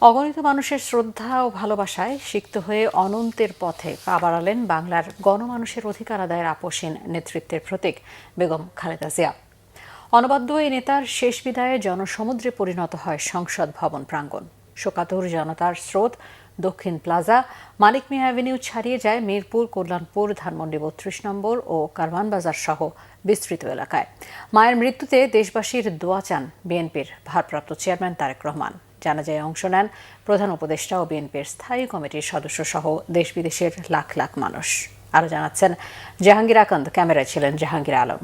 অগণিত মানুষের শ্রদ্ধা ও ভালোবাসায় সিক্ত হয়ে অনন্তের পথে পা বাড়ালেন বাংলার গণমানুষের অধিকার আদায়ের আপসহীন নেতৃত্বের প্রতীক বেগম খালেদা জিয়া। অনবদ্য এই নেতার শেষ বিদায়ে জনসমুদ্রে পরিণত হয় সংসদ ভবন প্রাঙ্গণ। শোকাতুর জনতার স্রোত দক্ষিণ প্লাজা, মানিক মিয়া অ্যাভিনিউ ছাড়িয়ে যায় মিরপুর, কল্যাণপুর, ধানমন্ডি ৩২ নম্বর ও কারওয়ান বাজার সহ বিস্তৃত এলাকায়। মায়ের মৃত্যুতে দেশবাসীর দোয়া চান বিএনপির ভারপ্রাপ্ত চেয়ারম্যান তারেক রহমান। জানাজায় অংশ নেন প্রধান উপদেষ্টা ও বিএনপির স্থায়ী কমিটির সদস্য সহ দেশ বিদেশের লাখ লাখ মানুষ। আরও জানাচ্ছেন জাহাঙ্গীর আকন্দ, ক্যামেরায় ছিলেন জাহাঙ্গীর আলম।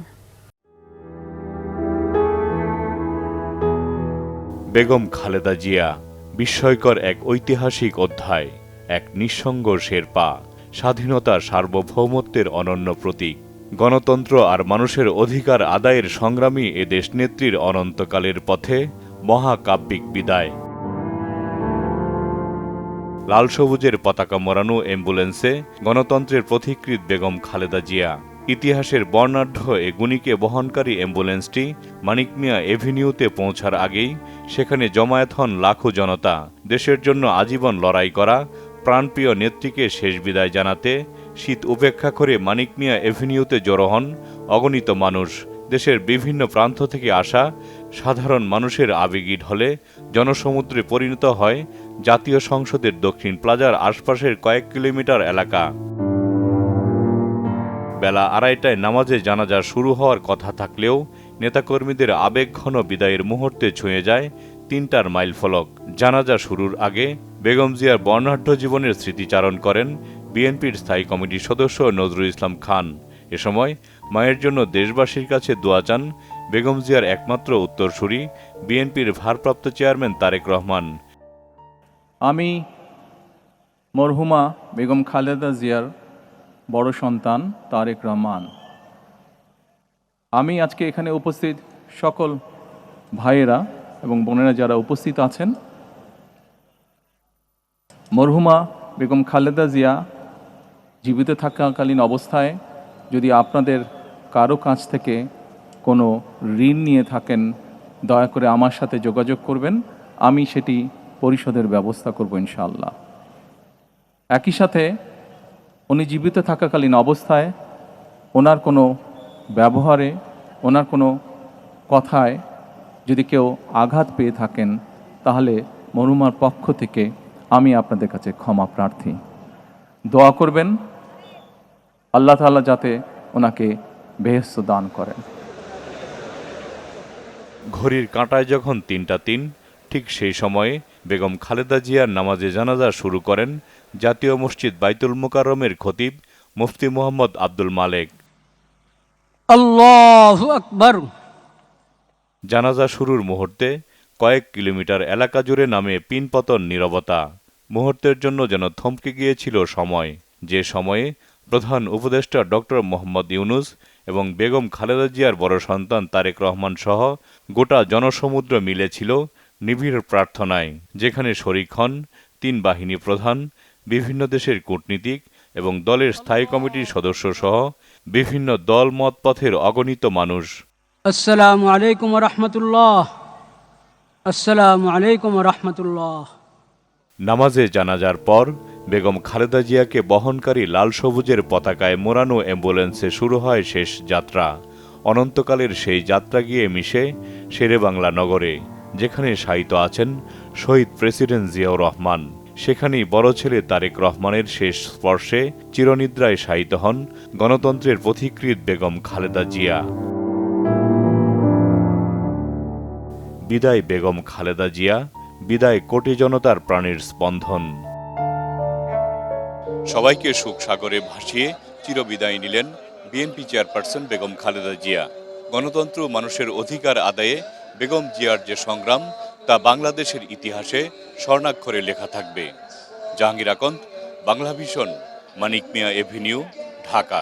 বেগম খালেদা জিয়া বিস্ময়কর এক ঐতিহাসিক অধ্যায়, এক নিঃসঙ্গ শেরপা, স্বাধীনতার সার্বভৌমত্বের অনন্য প্রতীক, গণতন্ত্র আর মানুষের অধিকার আদায়ের সংগ্রামী এ দেশনেত্রীর অনন্তকালের পথে মহাকাব্যিক বিদায়। লাল সবুজের পতাকা মোড়ানো অ্যাম্বুলেন্সে গণতন্ত্রের পথিকৃৎ বেগম খালেদা জিয়া। ইতিহাসের বর্ণাঢ্য এ গুণীকে বহনকারী অ্যাম্বুলেন্সটি মানিক মিয়া এভিনিউতে পৌঁছার আগেই সেখানে জমায়েত হন লাখো জনতা। দেশের জন্য আজীবন লড়াই করা প্রাণপ্রিয় নেত্রীকে শেষ বিদায় জানাতে শীত উপেক্ষা করে মানিক মিয়া এভিনিউতে জড়ো হন অগণিত মানুষ। দেশের বিভিন্ন প্রান্ত থেকে আসা সাধারণ মানুষের আবেগী ঢলে জনসমুদ্রে পরিণত হয় জাতীয় সংসদের দক্ষিণ প্লাজার আশপাশের কয়েক কিলোমিটার এলাকা। বেলা ২:৩০টায় নামাজে জানাজা শুরু হওয়ার কথা থাকলেও নেতাকর্মীদের আবেগঘন বিদায়ের মুহূর্তে ছুঁয়ে যায় ৩টার মাইলফলক। জানাজা শুরুর আগে বেগম জিয়ার বর্ণাঢ্য জীবনের স্মৃতিচারণ করেন বিএনপির স্থায়ী কমিটির সদস্য নজরুল ইসলাম খান। এ সময় মায়ের জন্য দেশবাসীর কাছে দোয়া চান বেগম জিয়ার একমাত্র উত্তরসূরি বিএনপির ভারপ্রাপ্ত চেয়ারম্যান তারেক রহমান। আমি মরহুমা বেগম খালেদা জিয়ার বড় সন্তান তারেক রহমান। আমি আজকে এখানে উপস্থিত সকল ভাইয়েরা এবং বোনেরা যারা উপস্থিত আছেন, মরহুমা বেগম খালেদা জিয়া জীবিত থাকাকালীন অবস্থায় যদি আপনাদের কারো কাছ থেকে কোনো ঋণ নিয়ে থাকেন, দয়া করে আমার সাথে যোগাযোগ করবেন, আমি সেটি পরিশোধের ব্যবস্থা করব ইনশাআল্লাহ। একই সাথে উনি জীবিত থাকাকালীন অবস্থায় ওনার কোনো ব্যবহারে, ওনার কোনো কথায় যদি কেউ আঘাত পেয়ে থাকেন, তাহলে মরহুমার পক্ষ থেকে আমি আপনাদের কাছে ক্ষমা প্রার্থী। দোয়া করবেন আল্লাহ তাআলা যাতে ওনাকে বেহেশত দান করেন। ঘড়ির কাঁটায় যখন ৩টা ৩, ঠিক সেই সময়ে বেগম খালেদা জিয়ার নামাজে জানাজা শুরু করেন জাতীয় মসজিদ বাইতুল মোকাররমের খতিব মুফতি মোহাম্মদ আব্দুল মালেক। আল্লাহু আকবার। জানাজা শুরুর মুহূর্তে কয়েক কিলোমিটার এলাকা জুড়ে নামে পিনপতন নীরবতা। মুহূর্তের জন্য যেন থমকে গিয়েছিল সময়, যে সময়ে প্রধান উপদেষ্টা ডক্টর মোহাম্মদ ইউনুস এবং বেগম খালেদা জিয়ার বড় সন্তান তারেক রহমান সহ গোটা জনসমুদ্র মিলেছিল নিবিড় প্রার্থনায়, যেখানে শরিক হন ৩ বাহিনী প্রধান, বিভিন্ন দেশের কূটনীতিক এবং দলের স্থায়ী কমিটির সদস্য সহ বিভিন্ন দল মত পথের অগণিত মানুষ। আসসালামু আলাইকুম ওয়া রাহমাতুল্লাহ। আসসালামু আলাইকুম ওয়া রাহমাতুল্লাহ। নামাজে জানাজার পর বেগম খালেদা জিয়াকে বহনকারী লাল সবুজের পতাকায় মোড়ানো অ্যাম্বুলেন্সে শুরু হয় শেষ যাত্রা। অনন্তকালের সেই যাত্রা গিয়ে মিশে শেরেবাংলা নগরে, যেখানে শায়িত আছেন শহীদ প্রেসিডেন্ট জিয়াউর রহমান। সেখানেই বড় ছেলে তারেক রহমানের শেষ স্পর্শে চিরনিদ্রায় শায়িত হন গণতন্ত্রের পথিকৃৎ বেগম খালেদা জিয়া। বিদায় বেগম খালেদা জিয়া, বিদায় কোটি জনতার প্রাণের স্পন্দন। সবাইকে সুখ সাগরে ভাসিয়ে চিরবিদায় নিলেন বিএনপি চেয়ারপারসন বেগম খালেদা জিয়া। গণতন্ত্র মানুষের অধিকার আদায়ে বেগম জিয়ার যে সংগ্রাম, তা বাংলাদেশের ইতিহাসে স্বর্ণাক্ষরে লেখা থাকবে। জাহাঙ্গীর আকন্দ, বাংলাভিশন, মানিক মিয়া এভিনিউ, ঢাকা।